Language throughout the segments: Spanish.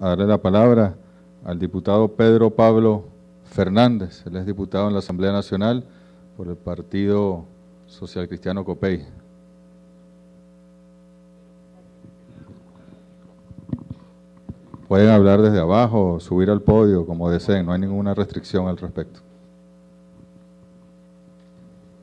a darle la palabra al diputado Pedro Pablo Fernández. Él es diputado en la Asamblea Nacional por el Partido Social Cristiano Copey. Pueden hablar desde abajo, subir al podio, como deseen, no hay ninguna restricción al respecto.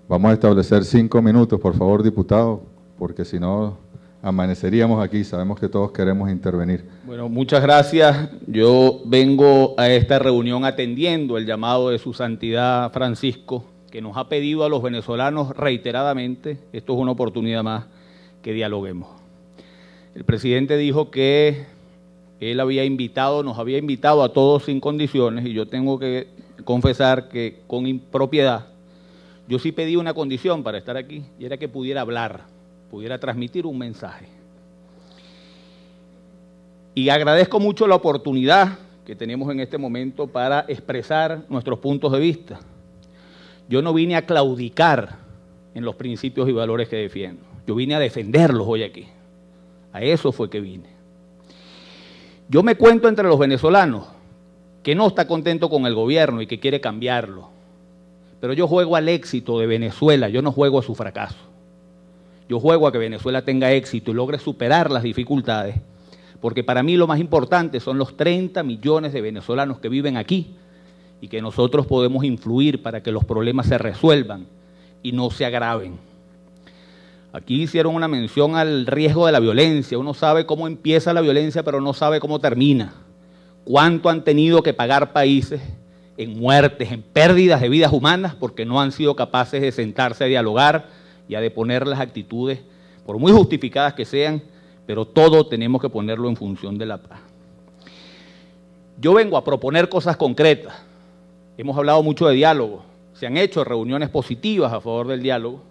Vamos a establecer 5 minutos, por favor, diputado, porque si no, amaneceríamos aquí, sabemos que todos queremos intervenir. Bueno, muchas gracias. Yo vengo a esta reunión atendiendo el llamado de su santidad Francisco, que nos ha pedido a los venezolanos reiteradamente, esto es una oportunidad más, que dialoguemos. El presidente dijo que él nos había invitado a todos sin condiciones, y yo tengo que confesar que con impropiedad, yo sí pedí una condición para estar aquí, y era que pudiera hablar, pudiera transmitir un mensaje. Y agradezco mucho la oportunidad que tenemos en este momento para expresar nuestros puntos de vista. Yo no vine a claudicar en los principios y valores que defiendo, yo vine a defenderlos hoy aquí, a eso fue que vine. Yo me cuento entre los venezolanos que no está contento con el gobierno y que quiere cambiarlo, pero yo juego al éxito de Venezuela, yo no juego a su fracaso. Yo juego a que Venezuela tenga éxito y logre superar las dificultades, porque para mí lo más importante son los 30 millones de venezolanos que viven aquí y que nosotros podemos influir para que los problemas se resuelvan y no se agraven. Aquí hicieron una mención al riesgo de la violencia. Uno sabe cómo empieza la violencia, pero no sabe cómo termina. Cuánto han tenido que pagar países en muertes, en pérdidas de vidas humanas, porque no han sido capaces de sentarse a dialogar y a deponer las actitudes, por muy justificadas que sean, pero todo tenemos que ponerlo en función de la paz. Yo vengo a proponer cosas concretas. Hemos hablado mucho de diálogo, se han hecho reuniones positivas a favor del diálogo,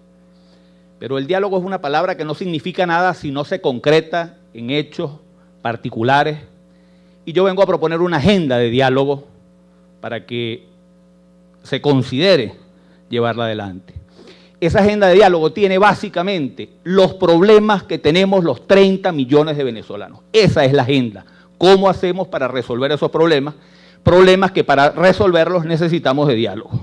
pero el diálogo es una palabra que no significa nada si no se concreta en hechos particulares, y yo vengo a proponer una agenda de diálogo para que se considere llevarla adelante. Esa agenda de diálogo tiene básicamente los problemas que tenemos los 30 millones de venezolanos. Esa es la agenda. ¿Cómo hacemos para resolver esos problemas? Problemas que para resolverlos necesitamos de diálogo.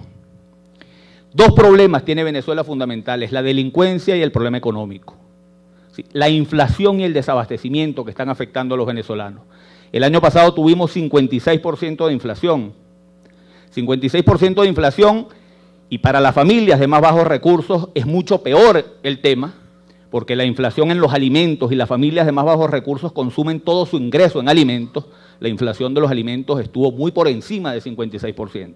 Dos problemas tiene Venezuela fundamentales, la delincuencia y el problema económico. ¿Sí? La inflación y el desabastecimiento que están afectando a los venezolanos. El año pasado tuvimos 56% de inflación. 56% de inflación, y para las familias de más bajos recursos es mucho peor el tema, porque la inflación en los alimentos y las familias de más bajos recursos consumen todo su ingreso en alimentos. La inflación de los alimentos estuvo muy por encima del 56%.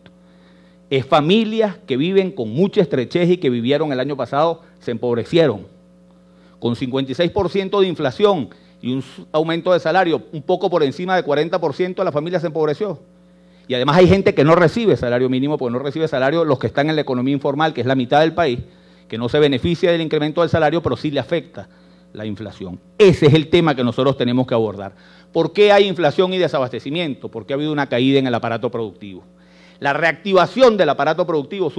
Es familias que viven con mucha estrechez y que vivieron el año pasado, se empobrecieron. Con 56% de inflación y un aumento de salario un poco por encima de 40%, la familia se empobreció. Y además hay gente que no recibe salario mínimo, porque no recibe salario los que están en la economía informal, que es la mitad del país, que no se beneficia del incremento del salario, pero sí le afecta la inflación. Ese es el tema que nosotros tenemos que abordar. ¿Por qué hay inflación y desabastecimiento? Porque ha habido una caída en el aparato productivo. La reactivación del aparato productivo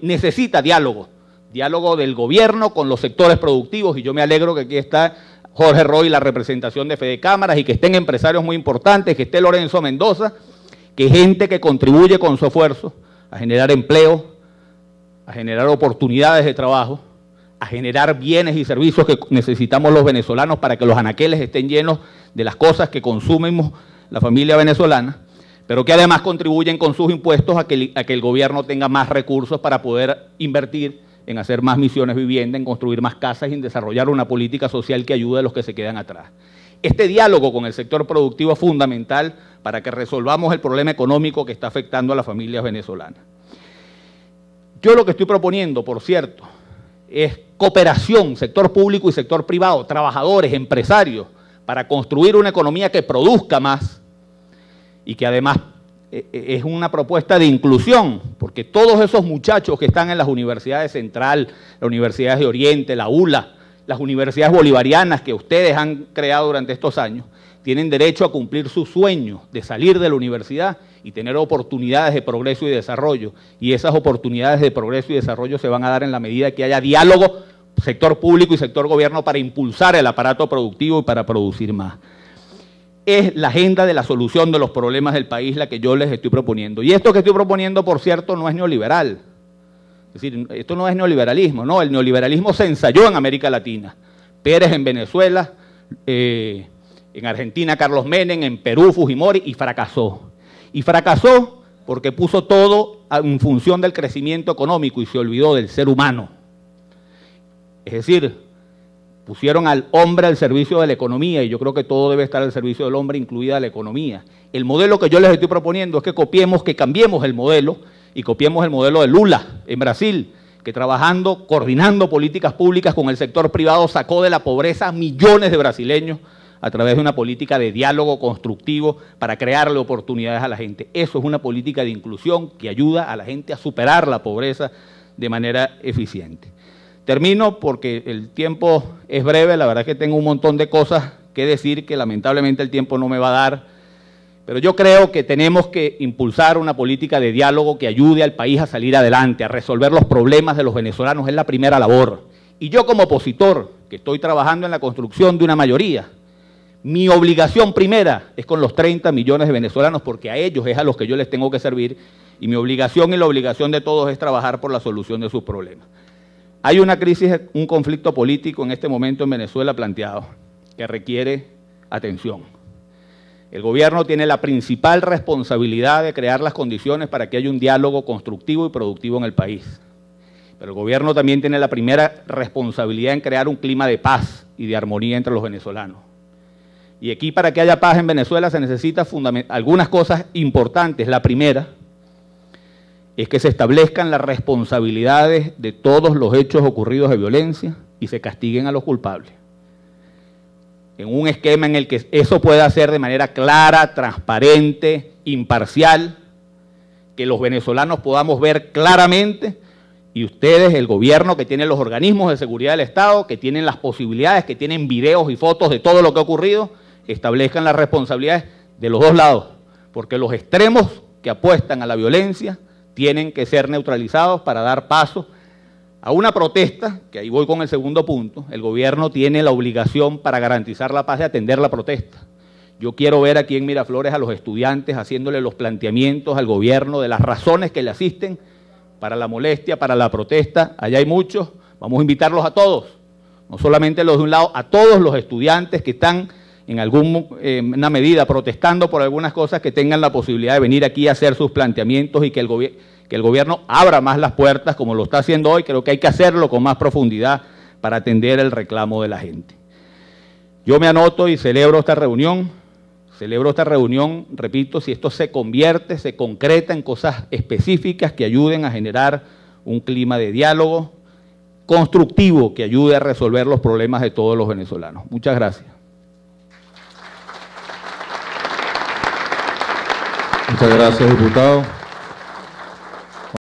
necesita diálogo. Diálogo del gobierno con los sectores productivos, y yo me alegro que aquí está Jorge Roy, la representación de Fede Cámaras, y que estén empresarios muy importantes, que esté Lorenzo Mendoza, que gente que contribuye con su esfuerzo a generar empleo, a generar oportunidades de trabajo, a generar bienes y servicios que necesitamos los venezolanos para que los anaqueles estén llenos de las cosas que consumimos la familia venezolana, pero que además contribuyen con sus impuestos a que el gobierno tenga más recursos para poder invertir en hacer más misiones vivienda, en construir más casas y en desarrollar una política social que ayude a los que se quedan atrás. Este diálogo con el sector productivo es fundamental para que resolvamos el problema económico que está afectando a las familias venezolanas. Yo lo que estoy proponiendo, por cierto, es cooperación, sector público y sector privado, trabajadores, empresarios, para construir una economía que produzca más y que además es una propuesta de inclusión, porque todos esos muchachos que están en las universidades Central, las universidades de Oriente, la ULA, las universidades bolivarianas que ustedes han creado durante estos años, tienen derecho a cumplir su sueño de salir de la universidad y tener oportunidades de progreso y desarrollo. Y esas oportunidades de progreso y desarrollo se van a dar en la medida que haya diálogo, sector público y sector gobierno, para impulsar el aparato productivo y para producir más. es la agenda de la solución de los problemas del país la que yo les estoy proponiendo. Y esto que estoy proponiendo, por cierto, no es neoliberal. Es decir, esto no es neoliberalismo, no, el neoliberalismo se ensayó en América Latina. Pérez en Venezuela, en Argentina Carlos Menem, en Perú Fujimori, y fracasó. Y fracasó porque puso todo en función del crecimiento económico y se olvidó del ser humano. Es decir, pusieron al hombre al servicio de la economía, y yo creo que todo debe estar al servicio del hombre, incluida la economía. El modelo que yo les estoy proponiendo es que cambiemos el modelo, y copiemos el modelo de Lula en Brasil, que trabajando, coordinando políticas públicas con el sector privado, sacó de la pobreza a millones de brasileños a través de una política de diálogo constructivo para crearle oportunidades a la gente. Eso es una política de inclusión que ayuda a la gente a superar la pobreza de manera eficiente. Termino porque el tiempo es breve, la verdad es que tengo un montón de cosas que decir que lamentablemente el tiempo no me va a dar, pero yo creo que tenemos que impulsar una política de diálogo que ayude al país a salir adelante, a resolver los problemas de los venezolanos, es la primera labor. Y yo como opositor, que estoy trabajando en la construcción de una mayoría, mi obligación primera es con los 30 millones de venezolanos, porque a ellos es a los que yo les tengo que servir, y mi obligación y la obligación de todos es trabajar por la solución de sus problemas. Hay una crisis, un conflicto político en este momento en Venezuela planteado, que requiere atención. El gobierno tiene la principal responsabilidad de crear las condiciones para que haya un diálogo constructivo y productivo en el país. Pero el gobierno también tiene la primera responsabilidad en crear un clima de paz y de armonía entre los venezolanos. Y aquí, para que haya paz en Venezuela, se necesitan algunas cosas importantes. La primera es que se establezcan las responsabilidades de todos los hechos ocurridos de violencia y se castiguen a los culpables. En un esquema en el que eso pueda ser de manera clara, transparente, imparcial, que los venezolanos podamos ver claramente, y ustedes, el gobierno, que tiene los organismos de seguridad del Estado, que tienen las posibilidades, que tienen videos y fotos de todo lo que ha ocurrido, establezcan las responsabilidades de los dos lados, porque los extremos que apuestan a la violencia tienen que ser neutralizados para dar paso a una protesta, que ahí voy con el segundo punto. El gobierno tiene la obligación para garantizar la paz de atender la protesta. Yo quiero ver aquí en Miraflores a los estudiantes haciéndole los planteamientos al gobierno de las razones que le asisten para la molestia, para la protesta. Allá hay muchos, vamos a invitarlos a todos, no solamente los de un lado, a todos los estudiantes que están en alguna medida protestando por algunas cosas, que tengan la posibilidad de venir aquí a hacer sus planteamientos y que el gobierno abra más las puertas como lo está haciendo hoy. Creo que hay que hacerlo con más profundidad para atender el reclamo de la gente. Yo me anoto y celebro esta reunión, repito, si esto se convierte, se concreta en cosas específicas que ayuden a generar un clima de diálogo constructivo que ayude a resolver los problemas de todos los venezolanos. Muchas gracias. Muchas gracias, diputado.